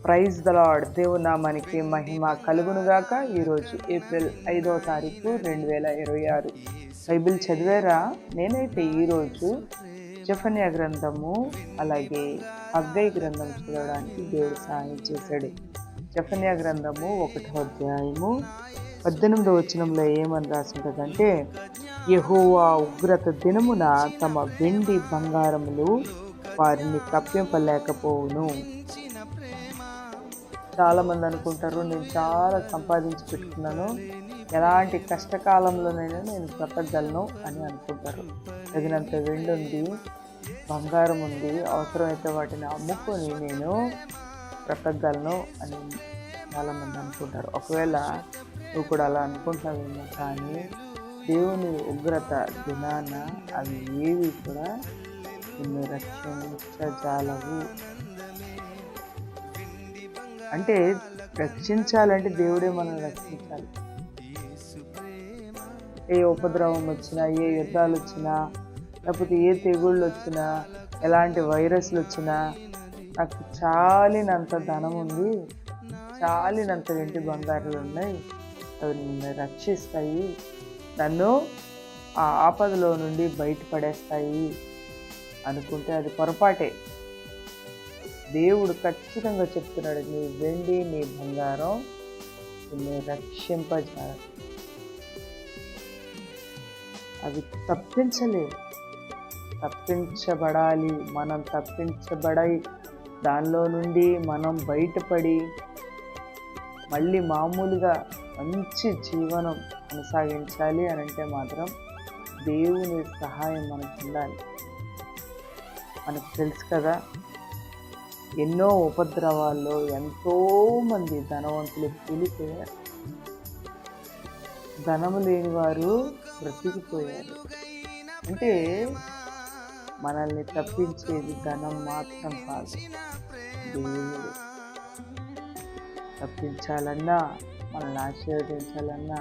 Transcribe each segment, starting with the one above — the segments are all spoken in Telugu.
Praise the lord. దేవుని నామానికి మహిమ కలుగునుగాక. ఈరోజు ఏప్రిల్ 5వ తారీఖు 2026. బైబిల్ చదివారా? నేనైతే ఈరోజు జెఫన్యా గ్రంథము అలాగే హగ్గై గ్రంథం చదవడానికి దేవుడు సహాయం చేశాడు. జెఫన్యా గ్రంథము 1వ అధ్యాయము 18వ వచనంలో ఏమని రాసి ఉంటుందంటే, యెహోవా ఉగ్రత దినమున తమ వెండి బంగారములు వారిని తప్పింపలేకపోవును. చాలామంది అనుకుంటారు, నేను చాలా సంపాదించి పెట్టుకున్నాను, ఎలాంటి కష్టకాలంలోనైనా నేను బ్రతకగలను అని అనుకుంటారు. తగినంత వెండి ఉంది, బంగారం ఉంది, అవసరమైతే వాటిని అమ్ముకొని నేను బ్రతకగలను అని చాలామంది అనుకుంటారు. ఒకవేళ నువ్వు కూడా అలా అనుకుంటావేమో, కానీ దేవుని ఉగ్రత దినాన అవి ఏవి కూడా నిన్ను రక్షించజాలవు. అంటే రక్షించాలంటే దేవుడే మనల్ని రక్షించాలి. ఏ ఉపద్రవం వచ్చినా, ఏ యుద్ధాలు వచ్చినా, లేకపోతే ఏ తెగుళ్ళు వచ్చినా, ఎలాంటి వైరస్లు వచ్చినా, నాకు చాలినంత ధనం ఉంది, చాలినంత వెండి బంగారాలు ఉన్నాయి, అవి నిన్ను రక్షిస్తాయి, నన్ను ఆ ఆపదలో నుండి బయటపడేస్తాయి అనుకుంటే అది పొరపాటే. దేవుడు ఖచ్చితంగా చెప్తున్నాడు, నీ వెండి నీ బంగారం నిన్ను రక్షింపజాలి, అవి తప్పించలేవు. తప్పించబడాలి. మనం తప్పించబడి దానిలో నుండి మనం బయటపడి మళ్ళీ మామూలుగా మంచి జీవనం కొనసాగించాలి అని అంటే మాత్రం దేవుని సహాయం మనకు ఉండాలి. మనకు తెలుసు కదా, ఎన్నో ఉపద్రవాల్లో ఎంతోమంది ధనవంతులు కూలిపోయారు, ధనము లేని వారు బ్రతికిపోయారు. అంటే మనల్ని తప్పించేది ధనం మాత్రం కాదు, దేవుడు. తప్పించాలన్నా, మనల్ని ఆశీర్వదించాలన్నా,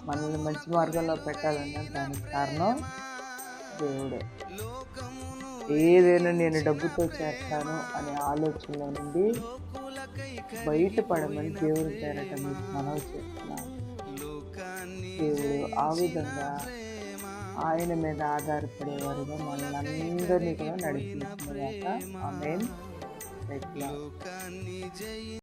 మనల్ని మంచి మార్గంలో పెట్టాలన్నా దానికి కారణం దేవుడే. ఏదైనా నేను డబ్బుతో చేస్తాను అనే ఆలోచనలో నుండి బయటపడమని దేవుడి పేరట మీకు మనవి చేస్తున్నాను. దేవుడు ఆ విధంగా ఆయన మీద ఆధారపడేవారుగా మనల్ని అందరినీ కూడా నడిపించుకున్నాక. ఆమేన్.